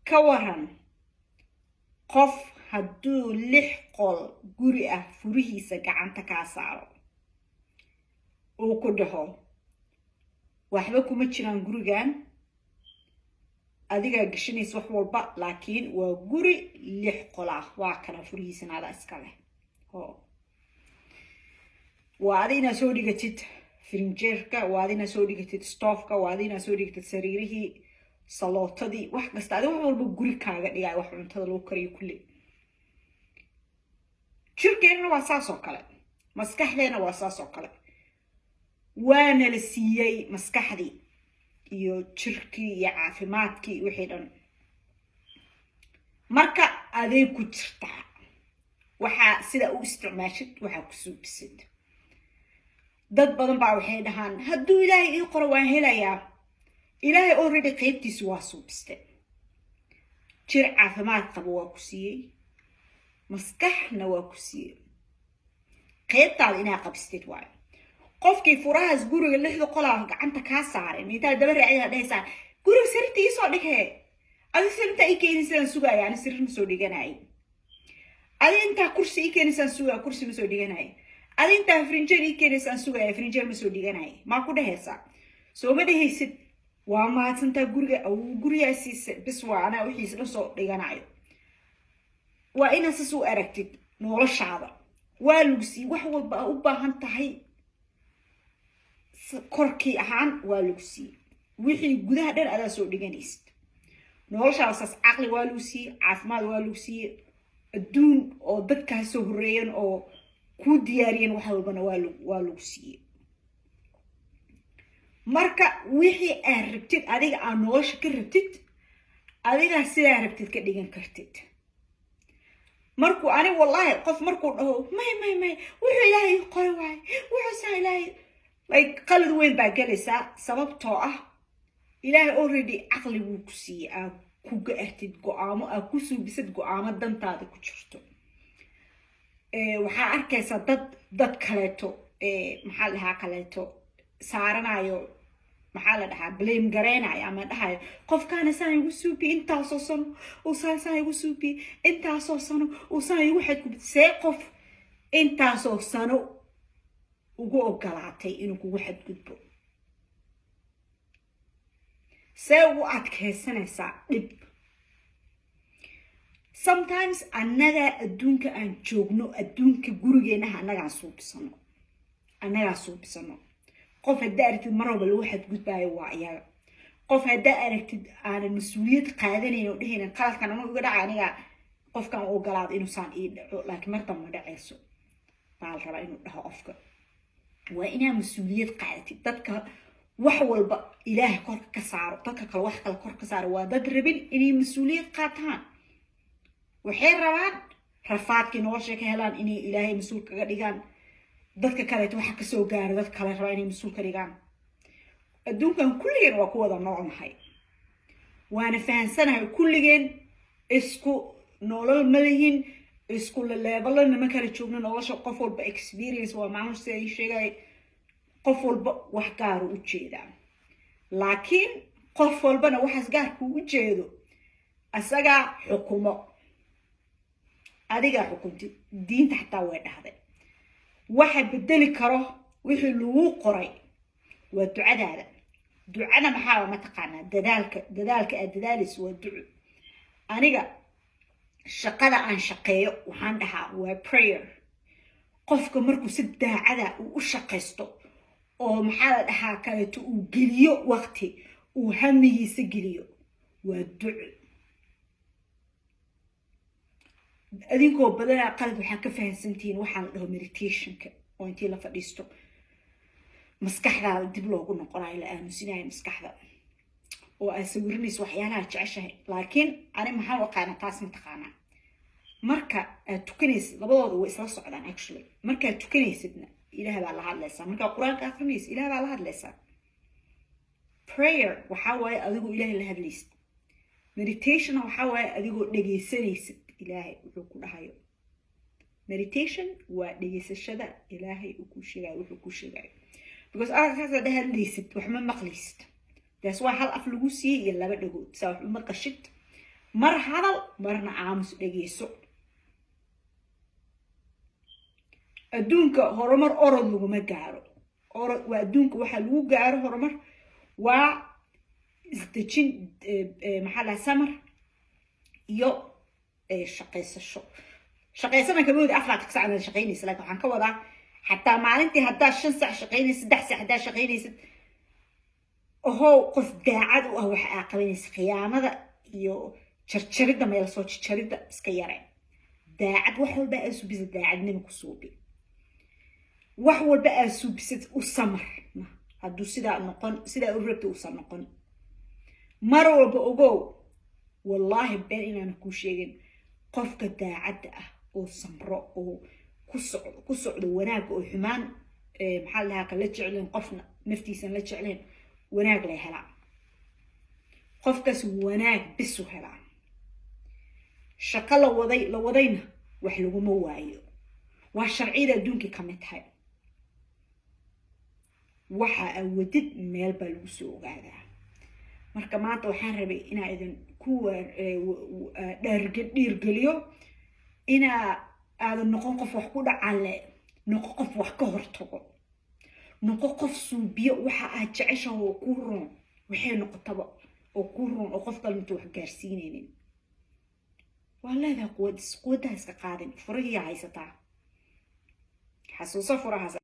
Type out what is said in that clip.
كورن قف هدو لح قل قرئة فريه سقعان تكاسارو وكدهو وحبكو مجران قرئان adiga gashanaysa wax walba laakiin waa guri lix qola waa kala furihiisana iska leh waa adina soo dhigatid frinjeerka waa adina soo dhigatid stoofka waa adina soo dhigatid sariirihii salootadii wax kasta adiga wax walba guri kaaga dhigay wax cuntada loo kariyo kulli jirkeena waa saas oo kale maskaxdeena waa saas oo kale waana la siiyay maskaxdii iyo jirkii iyo caafimaadkii wixii dhan marka adeeg ku jirta waxa sida u isticmaashid waxa ku suubisid dad badan baa waxay dhahaan hadduu ilaahay ii qoro waan helayaa ilaahay already qaybtiisu waa suubiste jir caafimaad qabo waa ku siiyey maskaxna waa ku siiyey qaybtaada inaa qabsatid waayo qofkii furahaas guriga lixda qolaa gacanta ka saaray inta daba raacida dhaysa guriga sirtii soo dhigay adi sirta ay keenaysan sugaya aan sirna soo dhiganay adi inta kursi ay keenaysan sugaya kursi ma soo dhiganay adi inta frinjeer ay keenaysan sugaya frinjeer ma soo dhiganay ma ku dhahaysa soo ma dhahaysid waa maanta guriga aw guriyaasiisa bis waa ana wixii la soo dhiganayo waa inaad soo aragtid noloshaada waa lugsi wax walba u baahan tahay korkii ahaan waa lagu siiyey wixii gudaha dhan adaa soo dhiganaysid noloshaas aqli waa lagu siiyey caafimaad waa lagu siiyey adduun oo dadka soo horeeyeen oo ku diyaariyeen wax walbana waa lagu siiyey marka wixii aad rabtid adiga aan nolosha ka rabtid adiga sidaa rabtid ka dhigan kartid markuu ani wallahi qof markuu dhaho may wuxuu ilaahay qoray waay wuxuu saa ilaahay like qalad weyn baa galaysaa sababtoo ah ilaahay already aqli wuu ku siiyay ku gaartid go'aamo ku suubisad go'aamo dantaada ku jirto waxaa arkaysaa dad kaleeto maxaa la dhahaa kaleeto saaranayo maxaa la dhahaa blame gareenayo ama dhahayo qofkaana saan igu suubi intaasoo sano uu saan igu suubi intaasoo sano uu saan igu xadgudbay qof intaasoo sano ugu ogolaatay inuu kugu xadgudbo see u adkaysanaysaa dhib sometimes annaga adduunka aan joogno adduunka gurigeenaha annagaa suubisano qof haddaa aragtid mar walba lagu xadgudbaayo waa iyaga qof haddaa aragtid aanan mas-uuliyad qaadanayn oo dhehaynan qaladkan ama uga dhaca aniga qofkan u ogolaado inuusaan ii dhaco laakiin mar damba dhacayso baa la rabaa inuu dhaho qofka waa inaa mas-uuliyad qaadatid dadka wax walba ilaahay korka ka saaro dadka kale wax kale korka ka saaro waa dad rabin inay mas-uuliyad qaataan waxay rabaan rafaadkii nolosha ka helaan inay ilaahay mas-uul kaga dhigaan dadka kaleeto waxa ka soo gaaro dad kale rabaa inay mas-uul ka dhigaan adduunkan kulligeen waa ku wada noolnahay waana fahansanahay kulligeen isku nolol ma lihin isku levelna ma kala joogno nolosha qof walba experience waa macnu si ay sheegay qof walba wax gaar u jeedaa laakiin qof walbana waxaas gaar ku u jeedo asaga xukumo adiga xukunti diinta xataa way dhahday waxa bedeli karo wixii lagu qoray waa ducada maxaa ma taqaanaa dadaalka aad dadaalis waa duco aniga shaqada aan shaqeeyo waxaan dhahaa waa prayer qofka markuu si daacada u shaqeysto oo maxaa la dhahaa kaleeto uu geliyo waqti uu hamigiisa geliyo waa duco adinkoo badanaa qalad waxaa ka fahansantihiin waxaan la dhaho meditationka oo intii la fadhiisto maskaxdaada dib loogu noqonayo la aamusinayo maskaxda oo aad sawirinayso waxyaalaha jeceshahay laakiin ani maxaan u aqaana taas ma taqaanaa marka aad tukanaysid labadooda way isla socdaan actually markaad tukanaysidna ilaah baa la hadlaysaa markaa quraanka akhrinaysid ilaah baa la hadlaysaa prayer waxaa waaye adigoo ilaahay la hadlaysid meditation waxaa waaye adigoo dhegaysanaysid ilaahay wuxuu ku dhahayo meditation waa dhegaysashada ilaahay uu ku sheegayo wuxuu ku sheegayo because aad ka hadlaysid wax ma maqlaysid taas waa hal af lagu siiyay iyo laba dhagood saa wax ma qashid مر هذا مرنا عامس دقيسو أدونك هرمر أرد لغو ما قارو وأدونك waxa lagu gaaro horumar waa isdejin maxaa samar iyo shaqeysasho shaqeysana kamid afraad ka sacad shaqeynaysa laakiin waxaan ka wadaa hatta maalintii hadda 5 saac shaqeynaysa 3 saac hadda shaqeynaysa oo qof daacad u ah waxa ay qabanaysa qiyaamada iyo jarjarida meel soo jarjarida iska yareen daacad wax walba ay subisa daacadnimo ku suubi wax walba ay subisad u samar hadduu sidaa noqon sidaa u rabto u san noqon mar walba ogow wallahi been inaan ku sheegin qofka daacadda ah oo samro oo ku socdo wanaag oo xumaan maxaa lahaa kala jecleen qofna naftiisa la jecleen wanaag la helaa qofkaas wanaag bisu helaa shaqo la wadayna wax laguma waayo waa sharciyada adduunka ka mid tahay waxa awadid meel baa lagu soo ogaadaa marka maanta waxaan rabay inaan idin ku dhiirgeliyo inaa aadan noqon qof wax ku dhacale noqon qof wax ka hortago noqon qof suubiyo waxa aad jeceshahay oo ku roon waxay noqotaba oo ku roon oo qof kale intuu wax gaarsiinaynin والله قوة iska qaadin furiga haysataa xasuuso furahaas